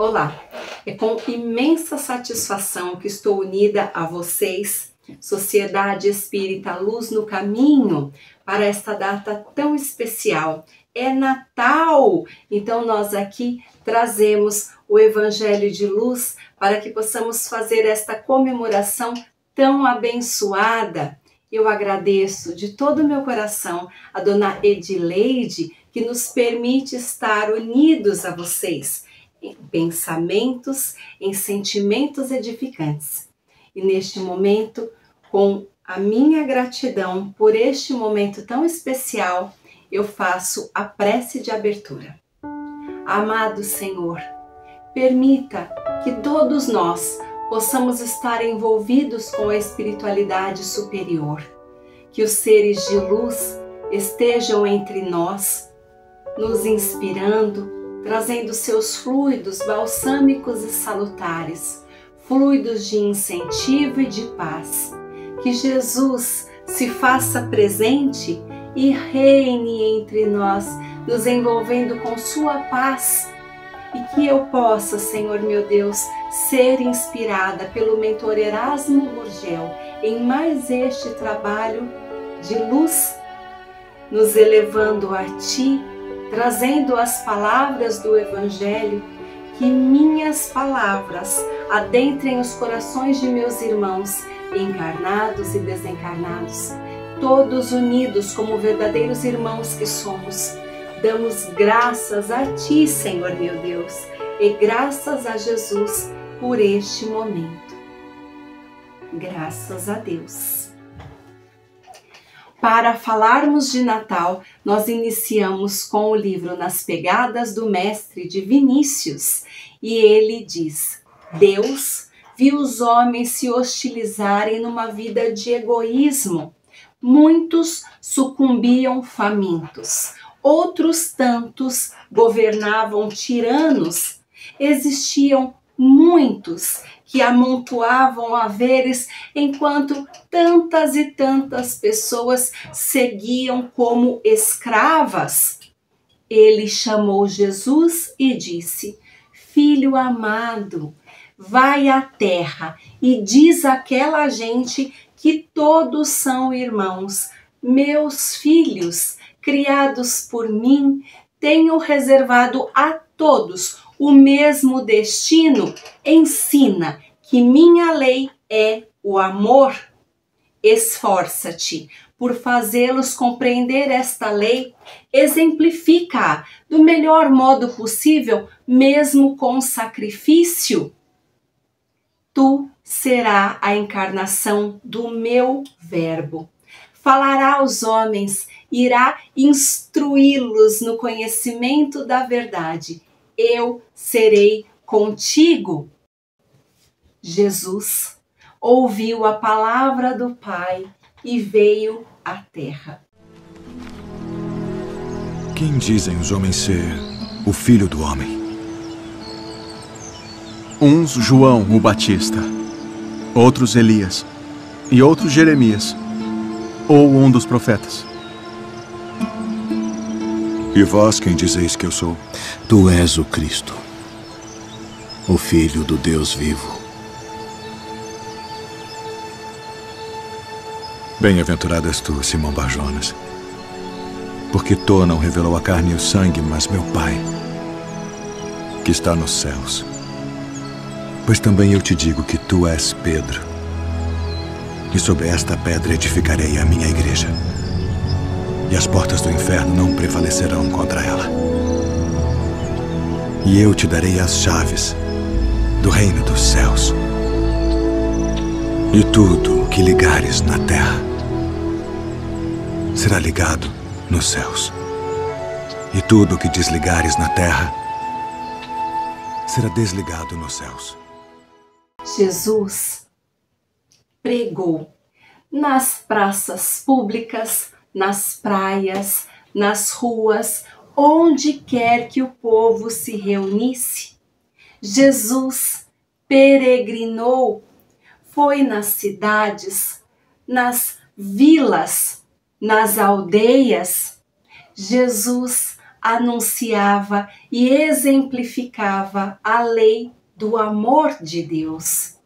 Olá, é com imensa satisfação que estou unida a vocês, Sociedade Espírita Luz no Caminho, para esta data tão especial. É Natal! Então nós aqui trazemos o Evangelho de Luz para que possamos fazer esta comemoração tão abençoada. Eu agradeço de todo o meu coração a Dona Edileide, que nos permite estar unidos a vocês, em pensamentos, em sentimentos edificantes. E neste momento, com a minha gratidão por este momento tão especial, eu faço a prece de abertura. Amado Senhor, permita que todos nós possamos estar envolvidos com a espiritualidade superior, que os seres de luz estejam entre nós, nos inspirando, trazendo seus fluidos balsâmicos e salutares, fluidos de incentivo e de paz. Que Jesus se faça presente e reine entre nós, nos envolvendo com sua paz. E que eu possa, Senhor meu Deus, ser inspirada pelo mentor Erasmo Gurgel em mais este trabalho de luz, nos elevando a Ti, trazendo as palavras do Evangelho, que minhas palavras adentrem os corações de meus irmãos, encarnados e desencarnados, todos unidos como verdadeiros irmãos que somos. Damos graças a Ti, Senhor meu Deus, e graças a Jesus por este momento. Graças a Deus. Para falarmos de Natal, nós iniciamos com o livro Nas Pegadas do Mestre de Vinícius, e ele diz: Deus viu os homens se hostilizarem numa vida de egoísmo. Muitos sucumbiam famintos, outros tantos governavam tiranos. Existiam muitos que amontoavam haveres, enquanto tantas e tantas pessoas seguiam como escravas. Ele chamou Jesus e disse: Filho amado, vai à terra e diz àquela gente que todos são irmãos, meus filhos, criados por mim, tenho reservado a todos o mesmo destino. Ensina que minha lei é o amor. Esforça-te por fazê-los compreender esta lei, exemplifica-a do melhor modo possível, mesmo com sacrifício. Tu será a encarnação do meu verbo. Falará aos homens, irá instruí-los no conhecimento da verdade. Eu serei contigo. Jesus ouviu a palavra do Pai e veio à terra. Quem dizem os homens ser o Filho do Homem? Uns João o Batista, outros Elias e outros Jeremias, ou um dos profetas. E vós quem dizeis que eu sou? Tu és o Cristo, o Filho do Deus vivo. Bem-aventurado és tu, Simão Bar-Jonas, porque tu não revelou a carne e o sangue, mas meu Pai, que está nos céus. Pois também eu te digo que tu és Pedro, e sobre esta pedra edificarei a minha igreja, e as portas do inferno não prevalecerão contra ela. E eu te darei as chaves do reino dos céus. E tudo o que ligares na terra será ligado nos céus. E tudo o que desligares na terra será desligado nos céus. Jesus pregou nas praças públicas, nas praias, nas ruas, onde quer que o povo se reunisse. Jesus peregrinou, foi nas cidades, nas vilas, nas aldeias. Jesus anunciava e exemplificava a lei do amor de Deus.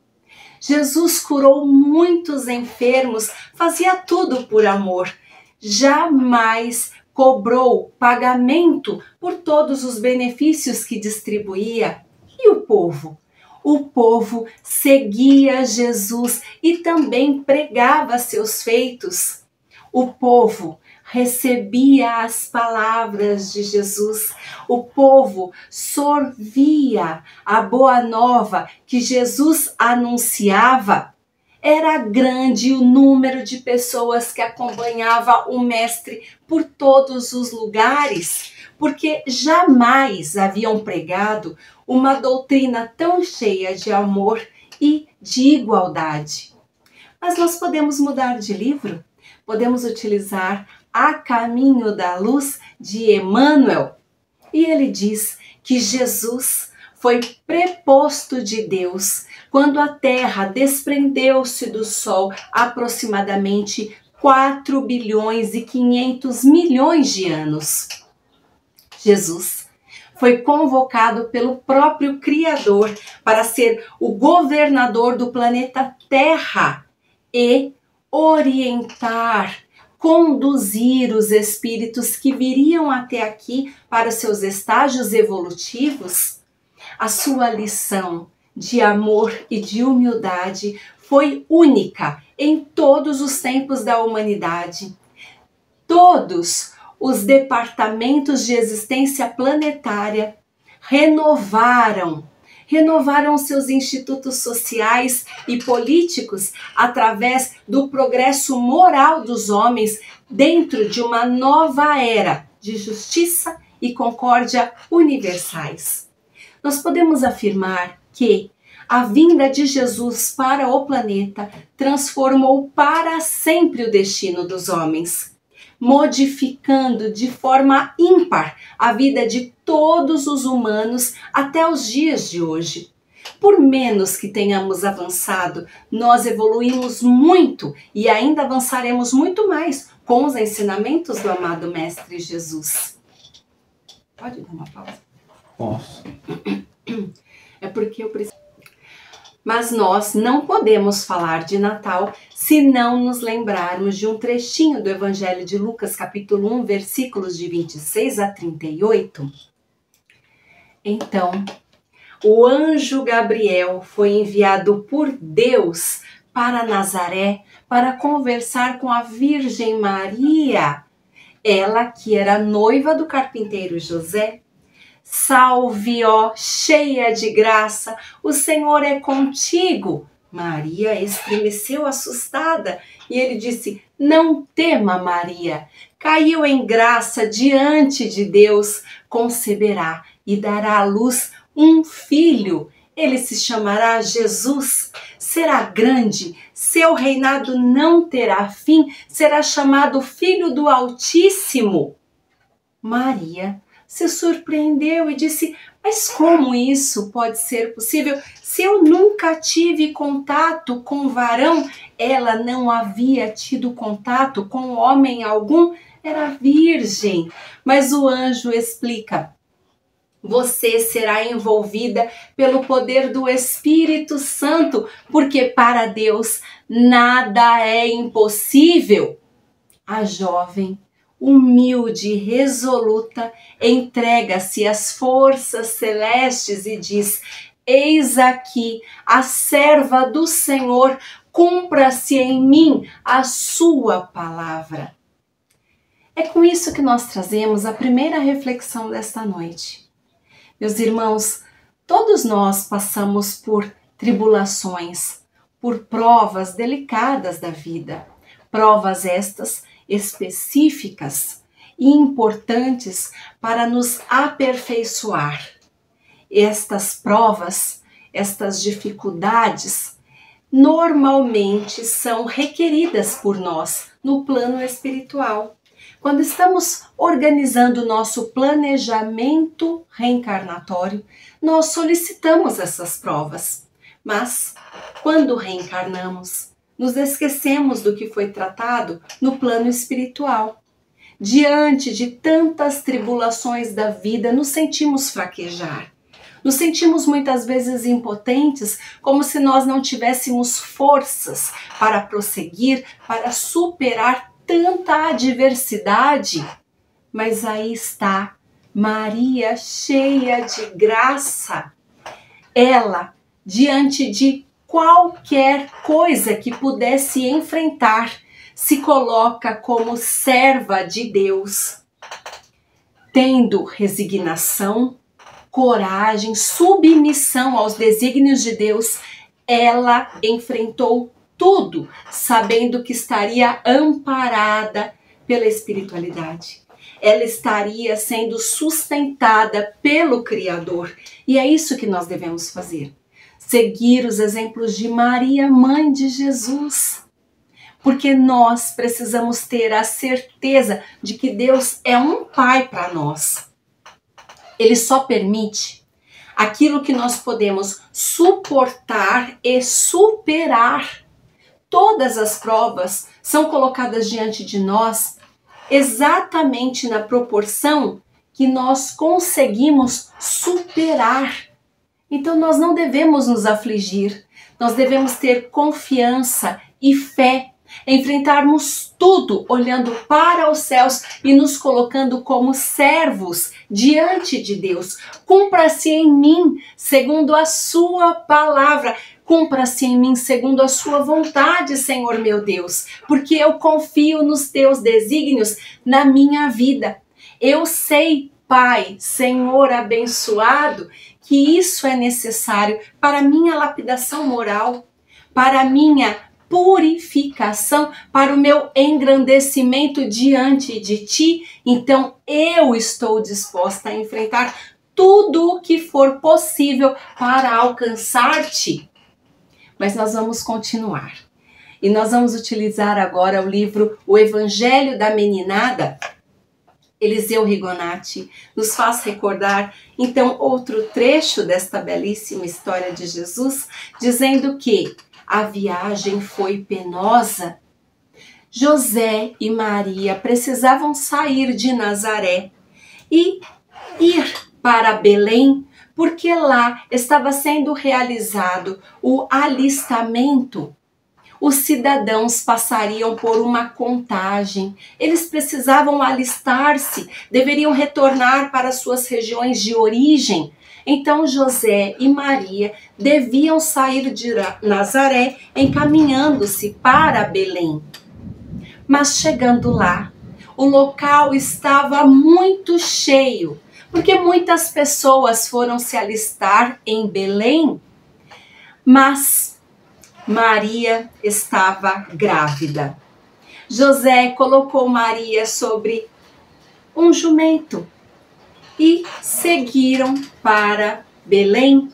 Jesus curou muitos enfermos, fazia tudo por amor. Jamais cobrou pagamento por todos os benefícios que distribuía. E o povo? O povo seguia Jesus e também pregava seus feitos. O povo recebia as palavras de Jesus. O povo sorvia a boa nova que Jesus anunciava. Era grande o número de pessoas que acompanhava o Mestre por todos os lugares, porque jamais haviam pregado uma doutrina tão cheia de amor e de igualdade. Mas nós podemos mudar de livro, podemos utilizar A Caminho da Luz de Emmanuel, e ele diz que Jesus foi preposto de Deus quando a Terra desprendeu-se do Sol aproximadamente 4 bilhões e 500 milhões de anos. Jesus foi convocado pelo próprio Criador para ser o governador do planeta Terra e orientar, conduzir os espíritos que viriam até aqui para seus estágios evolutivos. A sua lição de amor e de humildade foi única em todos os tempos da humanidade. Todos os departamentos de existência planetária renovaram seus institutos sociais e políticos através do progresso moral dos homens dentro de uma nova era de justiça e concórdia universais. Nós podemos afirmar que a vinda de Jesus para o planeta transformou para sempre o destino dos homens, modificando de forma ímpar a vida de todos os humanos até os dias de hoje. Por menos que tenhamos avançado, nós evoluímos muito e ainda avançaremos muito mais com os ensinamentos do amado Mestre Jesus. Pode dar uma pausa? Posso. É porque eu preciso. Mas nós não podemos falar de Natal se não nos lembrarmos de um trechinho do Evangelho de Lucas, capítulo 1, versículos de 26 a 38. Então, o anjo Gabriel foi enviado por Deus para Nazaré para conversar com a Virgem Maria, ela que era noiva do carpinteiro José. Salve, ó, cheia de graça, o Senhor é contigo. Maria estremeceu assustada e ele disse: não tema, Maria, caiu em graça diante de Deus, conceberá e dará à luz um filho. Ele se chamará Jesus, será grande, seu reinado não terá fim, será chamado Filho do Altíssimo. Maria se surpreendeu e disse: mas como isso pode ser possível? Se eu nunca tive contato com varão, ela não havia tido contato com homem algum, era virgem. Mas o anjo explica: você será envolvida pelo poder do Espírito Santo, porque para Deus nada é impossível. A jovem, humilde e resoluta, entrega-se às forças celestes e diz: eis aqui a serva do Senhor, cumpra-se em mim a sua palavra. É com isso que nós trazemos a primeira reflexão desta noite. Meus irmãos, todos nós passamos por tribulações, por provas delicadas da vida, provas estas específicas e importantes para nos aperfeiçoar. Estas provas, estas dificuldades, normalmente são requeridas por nós no plano espiritual. Quando estamos organizando o nosso planejamento reencarnatório, nós solicitamos essas provas. Mas, quando reencarnamos, nos esquecemos do que foi tratado no plano espiritual. diante de tantas tribulações da vida, nos sentimos fraquejar. Nos sentimos muitas vezes impotentes, como se nós não tivéssemos forças para prosseguir, para superar tanta adversidade. Mas aí está Maria, cheia de graça. Ela, diante de qualquer coisa que pudesse enfrentar, se coloca como serva de Deus, tendo resignação, coragem, submissão aos desígnios de Deus. Ela enfrentou tudo, sabendo que estaria amparada pela espiritualidade. Ela estaria sendo sustentada pelo Criador. E é isso que nós devemos fazer. Seguir os exemplos de Maria, mãe de Jesus. Porque nós precisamos ter a certeza de que Deus é um pai para nós. Ele só permite aquilo que nós podemos suportar e superar. Todas as provas são colocadas diante de nós exatamente na proporção que nós conseguimos superar. Então nós não devemos nos afligir, nós devemos ter confiança e fé, enfrentarmos tudo olhando para os céus e nos colocando como servos diante de Deus. Cumpra-se em mim segundo a sua palavra. Cumpra-se em mim segundo a sua vontade, Senhor meu Deus, porque eu confio nos teus desígnios na minha vida. Eu sei, Pai, Senhor abençoado, que isso é necessário para minha lapidação moral, para minha purificação, para o meu engrandecimento diante de ti. Então eu estou disposta a enfrentar tudo o que for possível para alcançar-te. Mas nós vamos continuar. E nós vamos utilizar agora o livro O Evangelho da Meninada. Eliseu Rigonati nos faz recordar, então, outro trecho desta belíssima história de Jesus, dizendo que a viagem foi penosa. José e Maria precisavam sair de Nazaré e ir para Belém, porque lá estava sendo realizado o alistamento. Os cidadãos passariam por uma contagem. Eles precisavam alistar-se, deveriam retornar para suas regiões de origem. Então José e Maria deviam sair de Nazaré, encaminhando-se para Belém. Mas chegando lá, o local estava muito cheio, porque muitas pessoas foram se alistar em Belém, mas Maria estava grávida. José colocou Maria sobre um jumento e seguiram para Belém.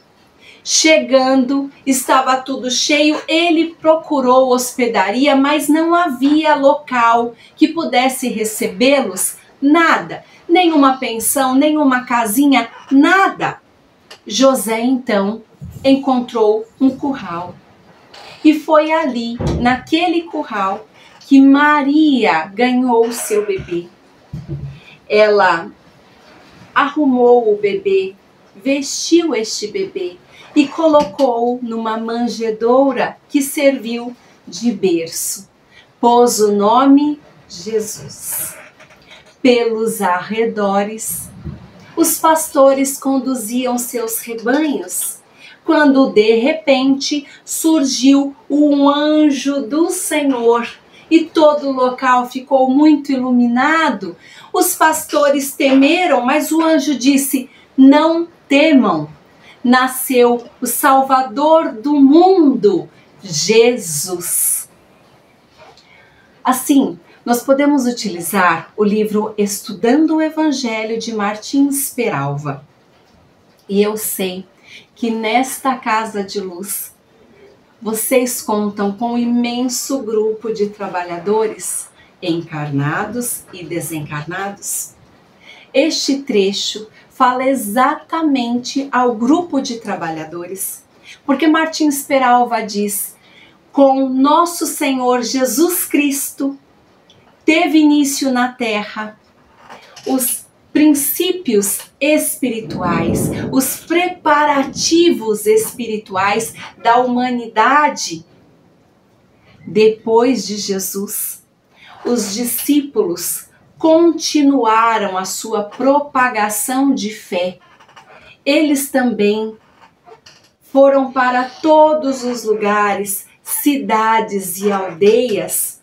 Chegando, estava tudo cheio, ele procurou hospedaria, mas não havia local que pudesse recebê-los, nada. Nenhuma pensão, nenhuma casinha, nada. José, então, encontrou um curral. E foi ali, naquele curral, que Maria ganhou o seu bebê. Ela arrumou o bebê, vestiu este bebê e colocou numa manjedoura que serviu de berço. Pôs o nome Jesus. Pelos arredores, os pastores conduziam seus rebanhos, quando de repente surgiu um anjo do Senhor e todo o local ficou muito iluminado. Os pastores temeram, mas o anjo disse: não temam, nasceu o Salvador do mundo, Jesus. Assim, nós podemos utilizar o livro Estudando o Evangelho de Martins Peralva. E eu sei que nesta casa de luz, vocês contam com um imenso grupo de trabalhadores, encarnados e desencarnados. Este trecho fala exatamente ao grupo de trabalhadores, porque Martins Peralva diz: com nosso Senhor Jesus Cristo, teve início na Terra, os princípios espirituais, os preparativos espirituais da humanidade. Depois de Jesus, os discípulos continuaram a sua propagação de fé. Eles também foram para todos os lugares, cidades e aldeias,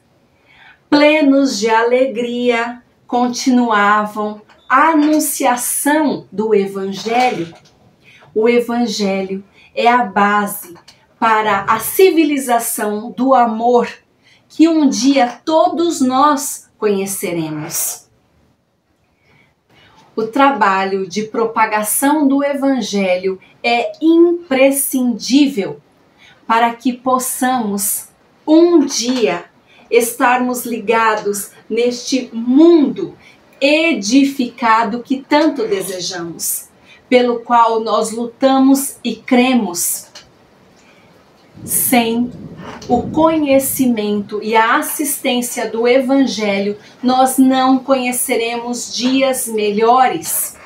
plenos de alegria, continuavam a anunciação do Evangelho. O Evangelho é a base para a civilização do amor que um dia todos nós conheceremos. O trabalho de propagação do Evangelho é imprescindível para que possamos um dia estarmos ligados neste mundo edificado que tanto desejamos, pelo qual nós lutamos e cremos. Sem o conhecimento e a assistência do Evangelho, nós não conheceremos dias melhores.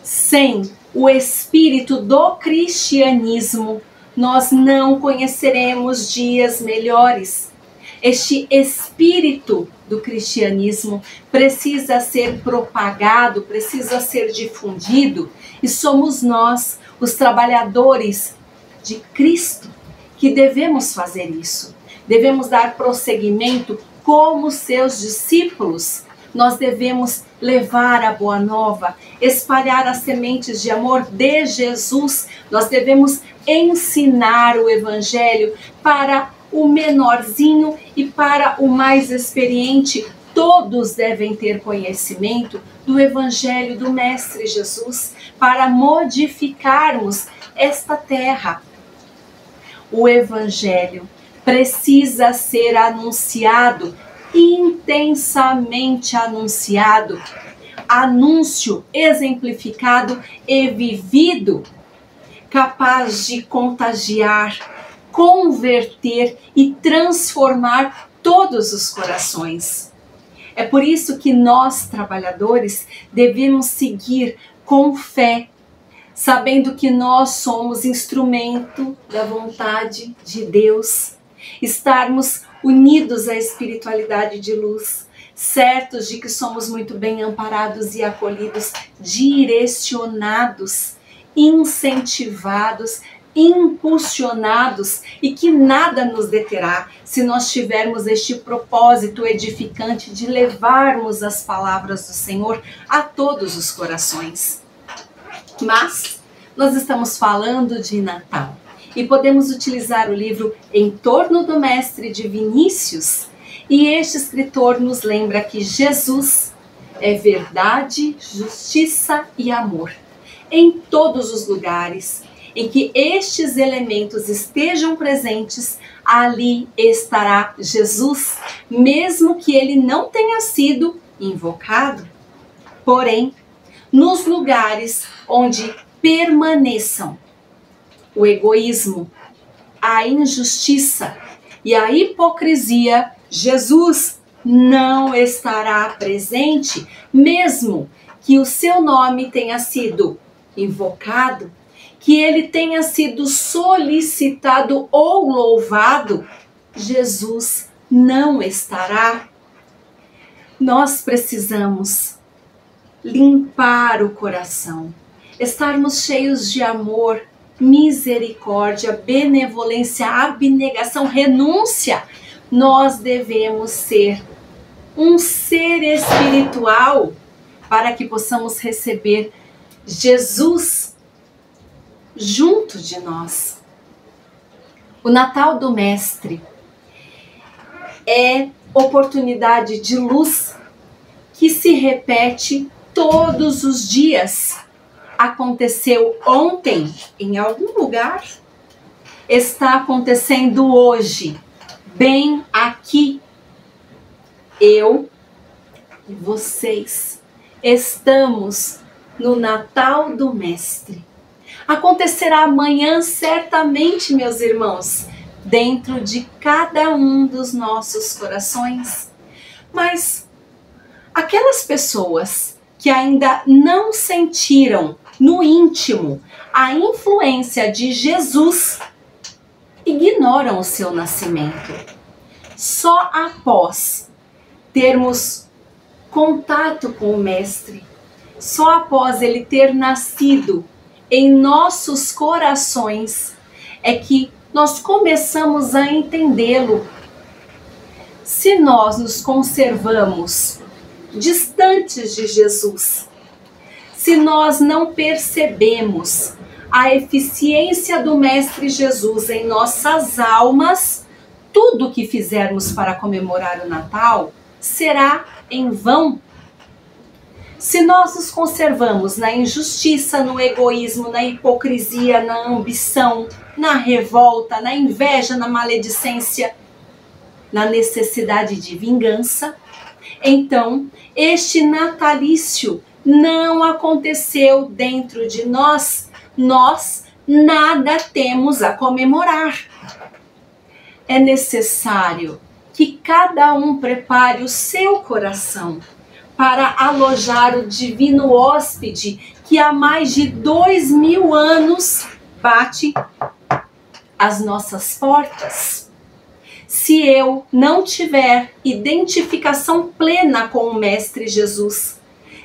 Sem o espírito do cristianismo, nós não conheceremos dias melhores. Este espírito do cristianismo precisa ser propagado, precisa ser difundido, e somos nós, os trabalhadores de Cristo, que devemos fazer isso. Devemos dar prosseguimento como seus discípulos. Nós devemos levar a boa nova, espalhar as sementes de amor de Jesus. Nós devemos ensinar o Evangelho para o menorzinho e para o mais experiente. Todos devem ter conhecimento do Evangelho do Mestre Jesus para modificarmos esta terra. O Evangelho precisa ser anunciado, intensamente anunciado, anúncio exemplificado e vivido, capaz de contagiar, converter e transformar todos os corações. É por isso que nós, trabalhadores, devemos seguir com fé, sabendo que nós somos instrumento da vontade de Deus, estarmos unidos à espiritualidade de luz, certos de que somos muito bem amparados e acolhidos, direcionados, incentivados, impulsionados, e que nada nos deterá se nós tivermos este propósito edificante de levarmos as palavras do Senhor a todos os corações. Mas nós estamos falando de Natal e podemos utilizar o livro Em Torno do Mestre de Vinícius, e este escritor nos lembra que Jesus é verdade, justiça e amor. Em todos os lugares em que estes elementos estejam presentes, ali estará Jesus, mesmo que ele não tenha sido invocado. Porém, nos lugares onde permaneçam o egoísmo, a injustiça e a hipocrisia, Jesus não estará presente, mesmo que o seu nome tenha sido invocado, que ele tenha sido solicitado ou louvado. Jesus não estará. Nós precisamos limpar o coração, estarmos cheios de amor, misericórdia, benevolência, abnegação, renúncia. Nós devemos ser um ser espiritual para que possamos receber Jesus junto de nós. O Natal do Mestre é oportunidade de luz que se repete todos os dias. Aconteceu ontem em algum lugar, está acontecendo hoje, bem aqui. Eu e vocês estamos no Natal do Mestre. Acontecerá amanhã certamente, meus irmãos, dentro de cada um dos nossos corações. Mas aquelas pessoas que ainda não sentiram no íntimo a influência de Jesus ignoram o seu nascimento. Só após termos contato com o Mestre, só após ele ter nascido em nossos corações, é que nós começamos a entendê-lo. Se nós nos conservamos distantes de Jesus, se nós não percebemos a eficiência do Mestre Jesus em nossas almas, tudo que fizermos para comemorar o Natal será em vão. Se nós nos conservamos na injustiça, no egoísmo, na hipocrisia, na ambição, na revolta, na inveja, na maledicência, na necessidade de vingança, então este natalício não aconteceu dentro de nós. Nós nada temos a comemorar. É necessário que cada um prepare o seu coração para alojar o divino hóspede que há mais de 2000 anos bate às nossas portas. Se eu não tiver identificação plena com o Mestre Jesus,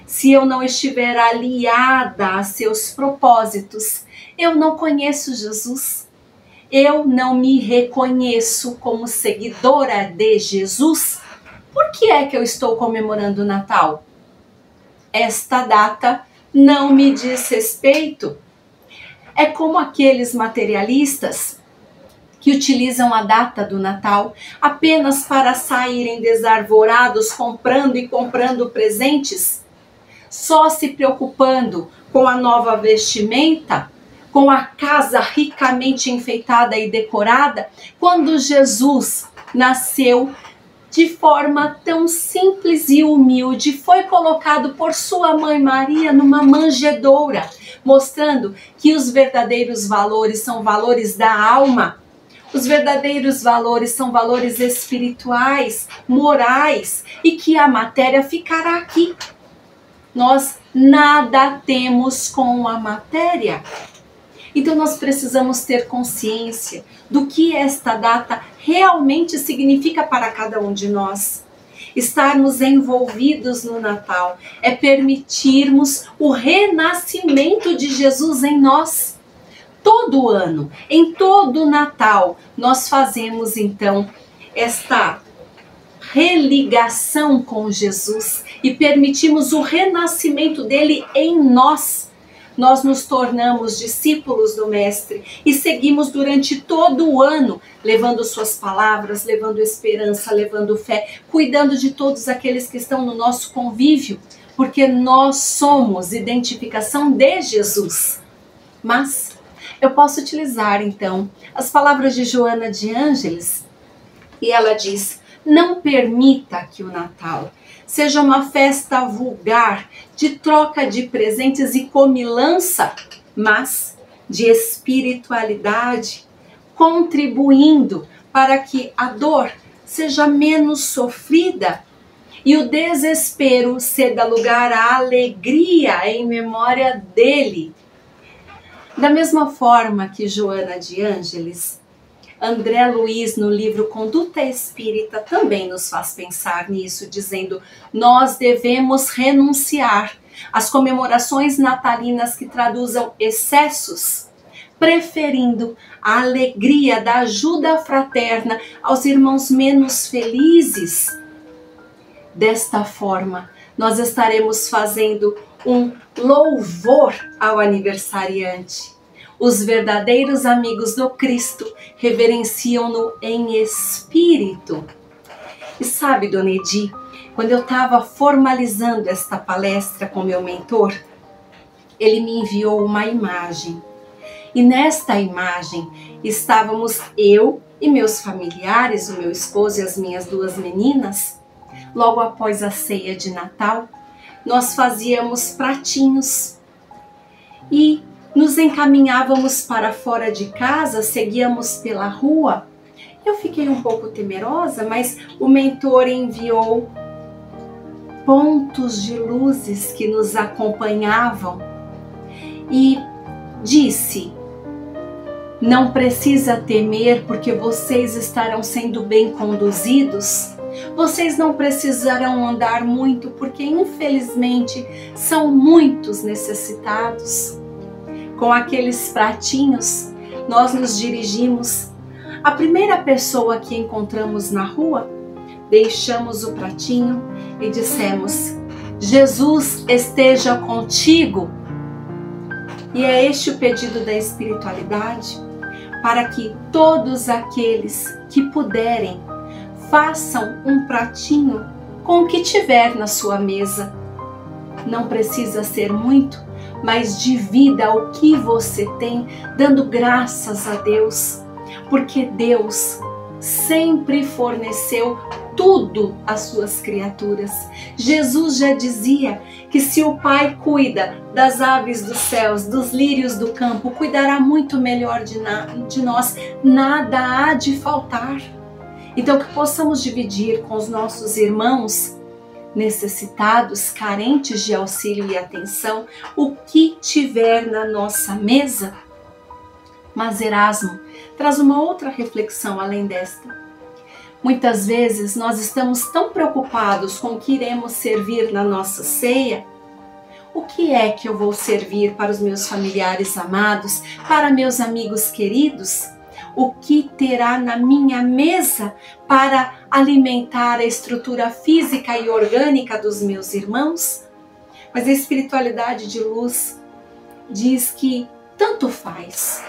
se eu não estiver aliada a seus propósitos, eu não conheço Jesus. Eu não me reconheço como seguidora de Jesus. Por que é que eu estou comemorando o Natal? Esta data não me diz respeito. É como aqueles materialistas que utilizam a data do Natal apenas para saírem desarvorados comprando e comprando presentes, só se preocupando com a nova vestimenta, com a casa ricamente enfeitada e decorada, quando Jesus nasceu de forma tão simples e humilde, foi colocado por sua mãe Maria numa manjedoura, mostrando que os verdadeiros valores são valores da alma. Os verdadeiros valores são valores espirituais, morais, e que a matéria ficará aqui. Nós nada temos com a matéria. Então nós precisamos ter consciência do que esta data realmente significa para cada um de nós. Estarmos envolvidos no Natal é permitirmos o renascimento de Jesus em nós. Todo ano, em todo Natal, nós fazemos então esta religação com Jesus e permitimos o renascimento dele em nós. Nós nos tornamos discípulos do Mestre e seguimos durante todo o ano, levando suas palavras, levando esperança, levando fé, cuidando de todos aqueles que estão no nosso convívio, porque nós somos identificação de Jesus. Mas eu posso utilizar então as palavras de Joana de Ângeles, e ela diz: não permita que o Natal seja uma festa vulgar de troca de presentes e comilança, mas de espiritualidade, contribuindo para que a dor seja menos sofrida e o desespero ceda lugar à alegria em memória dele. Da mesma forma que Joana de Ângeles, André Luiz, no livro Conduta Espírita, também nos faz pensar nisso, dizendo: nós devemos renunciar às comemorações natalinas que traduzam excessos, preferindo a alegria da ajuda fraterna aos irmãos menos felizes. Desta forma, nós estaremos fazendo um louvor ao aniversariante. Os verdadeiros amigos do Cristo reverenciam-no em espírito. E sabe, Dona Edi, quando eu estava formalizando esta palestra com meu mentor, ele me enviou uma imagem. E nesta imagem estávamos eu e meus familiares, o meu esposo e as minhas duas meninas. Logo após a ceia de Natal, nós fazíamos pratinhos e nos encaminhávamos para fora de casa, seguíamos pela rua. Eu fiquei um pouco temerosa, mas o mentor enviou pontos de luzes que nos acompanhavam e disse: não precisa temer, porque vocês estarão sendo bem conduzidos. Vocês não precisarão andar muito, porque infelizmente são muitos necessitados. Com aqueles pratinhos, nós nos dirigimos à primeira pessoa que encontramos na rua, deixamos o pratinho e dissemos: Jesus esteja contigo. E é este o pedido da espiritualidade, para que todos aqueles que puderem façam um pratinho com o que tiver na sua mesa. Não precisa ser muito, mas divida o que você tem, dando graças a Deus, porque Deus sempre forneceu tudo às suas criaturas. Jesus já dizia que se o Pai cuida das aves dos céus, dos lírios do campo, cuidará muito melhor de nós, nada há de faltar. Então que possamos dividir com os nossos irmãos necessitados, carentes de auxílio e atenção, o que tiver na nossa mesa. Mas Erasmo traz uma outra reflexão além desta. Muitas vezes nós estamos tão preocupados com o que iremos servir na nossa ceia. O que é que eu vou servir para os meus familiares amados, para meus amigos queridos? O que terá na minha mesa para alimentar a estrutura física e orgânica dos meus irmãos? Mas a espiritualidade de luz diz que tanto faz.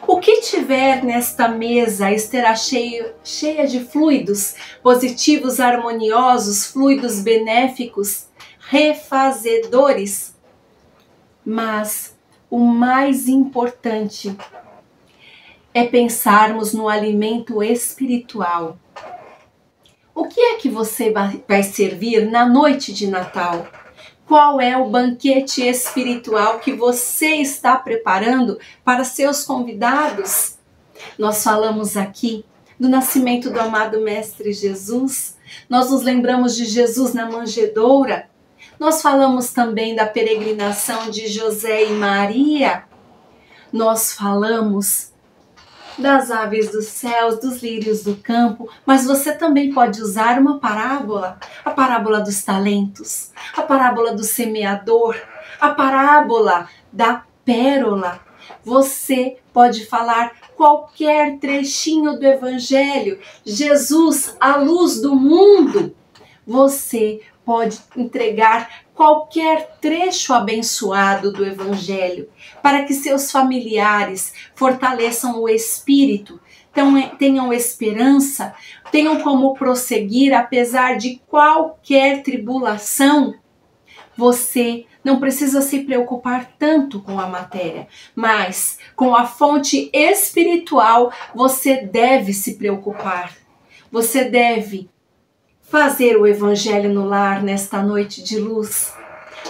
O que tiver nesta mesa estará cheia de fluidos positivos, harmoniosos, fluidos benéficos, refazedores. Mas o mais importante é pensarmos no alimento espiritual. O que é que você vai servir na noite de Natal? Qual é o banquete espiritual que você está preparando para seus convidados? Nós falamos aqui do nascimento do amado Mestre Jesus. Nós nos lembramos de Jesus na manjedoura. Nós falamos também da peregrinação de José e Maria. Nós falamos das aves dos céus, dos lírios do campo, mas você também pode usar uma parábola, a parábola dos talentos, a parábola do semeador, a parábola da pérola. Você pode falar qualquer trechinho do Evangelho, Jesus, a luz do mundo. Você pode entregar qualquer trecho abençoado do Evangelho para que seus familiares fortaleçam o espírito, tenham esperança, tenham como prosseguir apesar de qualquer tribulação. Você não precisa se preocupar tanto com a matéria, mas com a fonte espiritual você deve se preocupar. Você deve fazer o Evangelho no lar nesta noite de luz.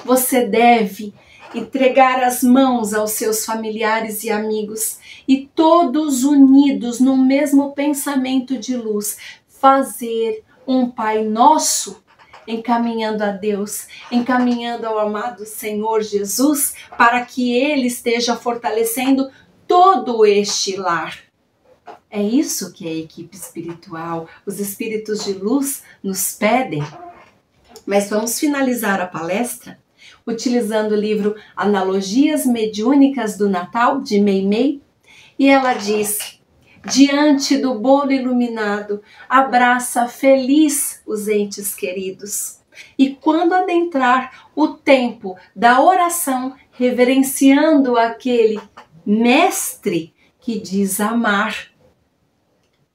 Você deve entregar as mãos aos seus familiares e amigos e todos unidos no mesmo pensamento de luz, fazer um Pai Nosso, encaminhando a Deus, encaminhando ao amado Senhor Jesus, para que Ele esteja fortalecendo todo este lar. É isso que a equipe espiritual, os espíritos de luz nos pedem. Mas vamos finalizar a palestra utilizando o livro Analogias Mediúnicas do Natal, de Meimei, e ela diz: diante do bolo iluminado, abraça feliz os entes queridos. E quando adentrar o tempo da oração, reverenciando aquele mestre que diz amar,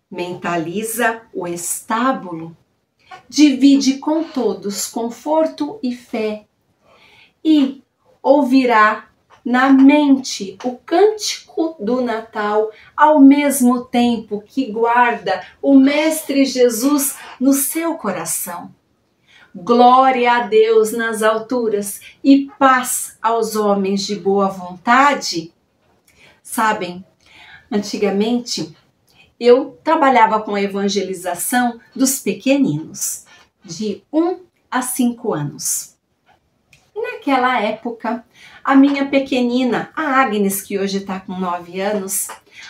mentaliza o estábulo, divide com todos conforto e fé e ouvirá na mente o cântico do Natal, ao mesmo tempo que guarda o Mestre Jesus no seu coração. Glória a Deus nas alturas e paz aos homens de boa vontade. Sabem, antigamente eu trabalhava com a evangelização dos pequeninos, de 1 a 5 anos. Naquela época, a minha pequenina, a Agnes, que hoje está com 9 anos,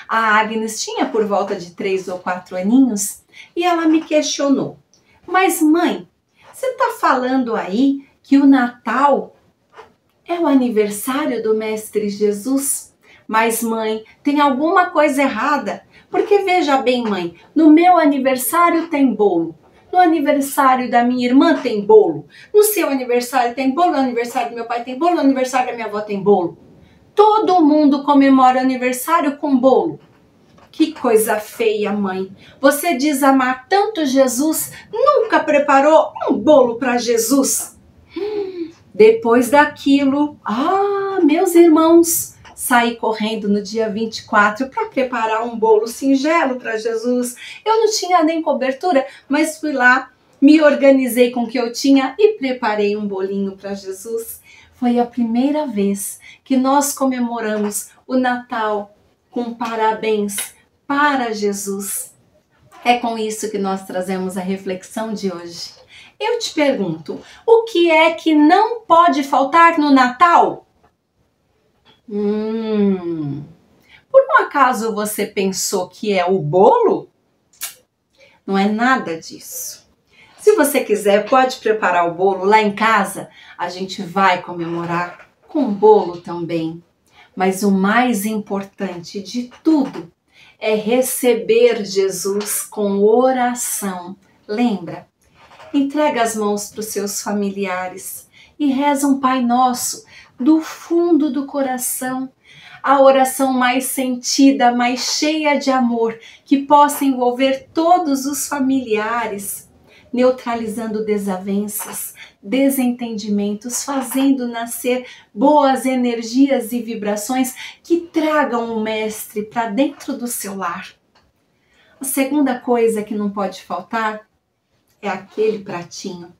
a Agnes tinha por volta de 3 ou 4 aninhos e ela me questionou: mas mãe, você está falando aí que o Natal é o aniversário do Mestre Jesus? Mas mãe, tem alguma coisa errada, porque veja bem mãe, no meu aniversário tem bolo. No aniversário da minha irmã tem bolo. No seu aniversário tem bolo. No aniversário do meu pai tem bolo. No aniversário da minha avó tem bolo. Todo mundo comemora o aniversário com bolo. Que coisa feia, mãe. Você diz amar tanto Jesus, nunca preparou um bolo para Jesus? Depois daquilo, meus irmãos, saí correndo no dia 24 para preparar um bolo singelo para Jesus. Eu não tinha nem cobertura, mas fui lá, me organizei com o que eu tinha e preparei um bolinho para Jesus. Foi a primeira vez que nós comemoramos o Natal com parabéns para Jesus. É com isso que nós trazemos a reflexão de hoje. Eu te pergunto, o que é que não pode faltar no Natal? Por um acaso você pensou que é o bolo? Não é nada disso. Se você quiser, pode preparar o bolo lá em casa. A gente vai comemorar com bolo também. Mas o mais importante de tudo é receber Jesus com oração. Lembra? Entrega as mãos para os seus familiares e reza um Pai Nosso do fundo do coração, a oração mais sentida, mais cheia de amor, que possa envolver todos os familiares, neutralizando desavenças, desentendimentos, fazendo nascer boas energias e vibrações que tragam o Mestre para dentro do seu lar. A segunda coisa que não pode faltar é aquele pratinho.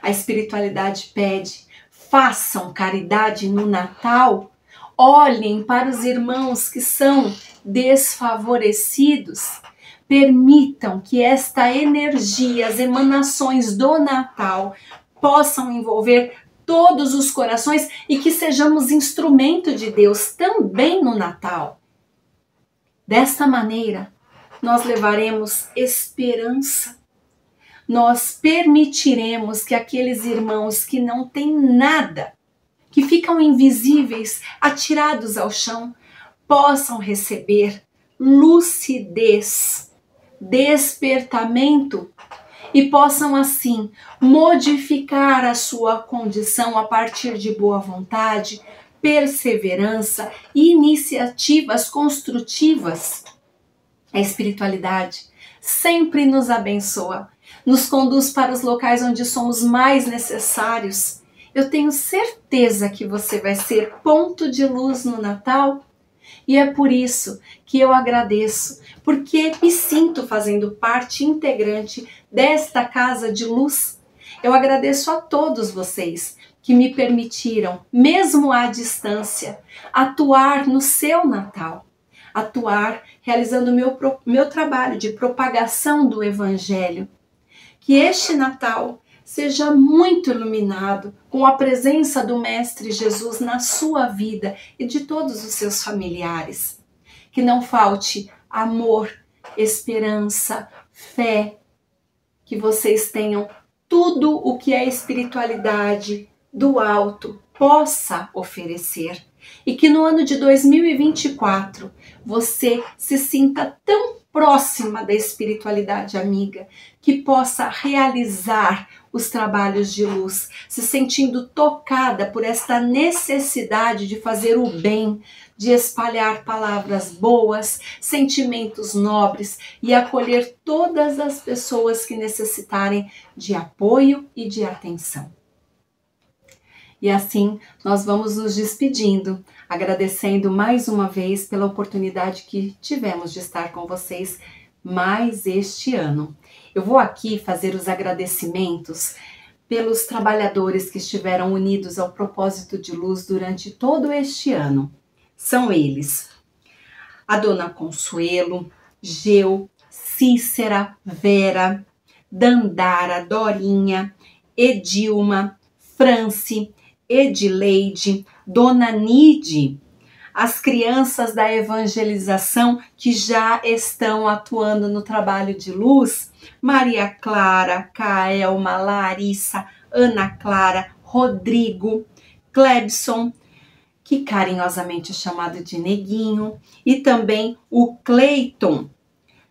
A espiritualidade pede: façam caridade no Natal, olhem para os irmãos que são desfavorecidos, permitam que esta energia, as emanações do Natal possam envolver todos os corações e que sejamos instrumento de Deus também no Natal. Desta maneira, nós levaremos esperança. Nós permitiremos que aqueles irmãos que não têm nada, que ficam invisíveis, atirados ao chão, possam receber lucidez, despertamento e possam assim modificar a sua condição a partir de boa vontade, perseverança e iniciativas construtivas. A espiritualidade sempre nos abençoa, nos conduz para os locais onde somos mais necessários. Eu tenho certeza que você vai ser ponto de luz no Natal e é por isso que eu agradeço, porque me sinto fazendo parte integrante desta casa de luz. Eu agradeço a todos vocês que me permitiram, mesmo à distância, atuar no seu Natal, atuar realizando meu trabalho de propagação do Evangelho. Que este Natal seja muito iluminado com a presença do Mestre Jesus na sua vida e de todos os seus familiares. Que não falte amor, esperança, fé, que vocês tenham tudo o que a espiritualidade do alto possa oferecer. E que no ano de 2024 você se sinta tão próxima da espiritualidade amiga, que possa realizar os trabalhos de luz, se sentindo tocada por esta necessidade de fazer o bem, de espalhar palavras boas, sentimentos nobres e acolher todas as pessoas que necessitarem de apoio e de atenção. E assim nós vamos nos despedindo, agradecendo mais uma vez pela oportunidade que tivemos de estar com vocês mais este ano. Eu vou aqui fazer os agradecimentos pelos trabalhadores que estiveram unidos ao propósito de luz durante todo este ano. São eles: a Dona Consuelo, Geu, Cícera, Vera, Dandara, Dorinha, Edilma, Franci, Edileide, Dona Nide, as crianças da evangelização que já estão atuando no trabalho de luz, Maria Clara, Kaelma, Larissa, Ana Clara, Rodrigo, Clebson, que carinhosamente é chamado de Neguinho, e também o Cleiton,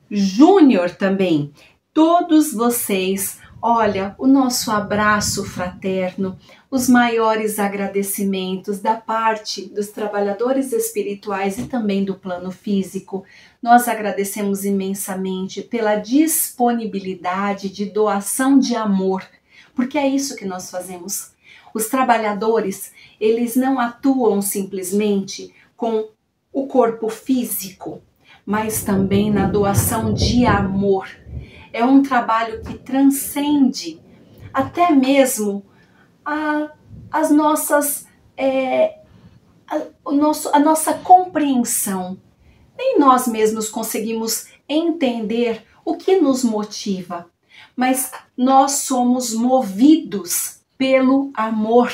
Júnior também. Todos vocês, olha, o nosso abraço fraterno, os maiores agradecimentos da parte dos trabalhadores espirituais e também do plano físico. Nós agradecemos imensamente pela disponibilidade de doação de amor, porque é isso que nós fazemos. Os trabalhadores, eles não atuam simplesmente com o corpo físico, mas também na doação de amor. É um trabalho que transcende até mesmo a nossa compreensão. Nem nós mesmos conseguimos entender o que nos motiva, mas nós somos movidos pelo amor.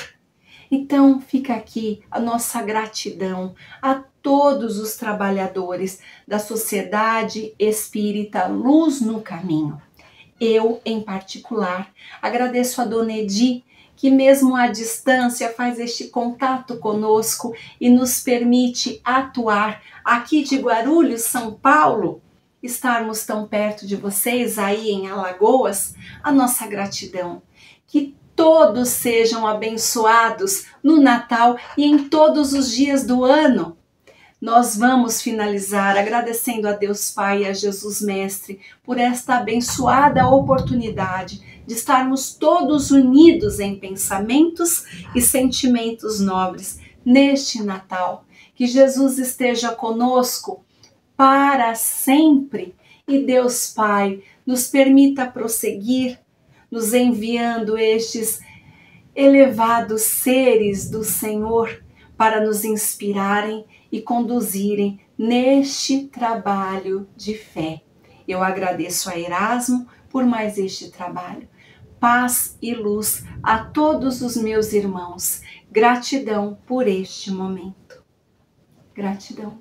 Então fica aqui a nossa gratidão a todos os trabalhadores da Sociedade Espírita Luz no Caminho. Eu, em particular, agradeço a Dona Edi, que mesmo à distância faz este contato conosco e nos permite atuar aqui de Guarulhos, São Paulo, estarmos tão perto de vocês aí em Alagoas. A nossa gratidão. Que todos sejam abençoados no Natal e em todos os dias do ano. Nós vamos finalizar agradecendo a Deus Pai e a Jesus Mestre por esta abençoada oportunidade de estarmos todos unidos em pensamentos e sentimentos nobres neste Natal. Que Jesus esteja conosco para sempre e Deus Pai nos permita prosseguir, nos enviando estes elevados seres do Senhor para nos inspirarem e conduzirem neste trabalho de fé. Eu agradeço a Erasmo por mais este trabalho. Paz e luz a todos os meus irmãos. Gratidão por este momento. Gratidão.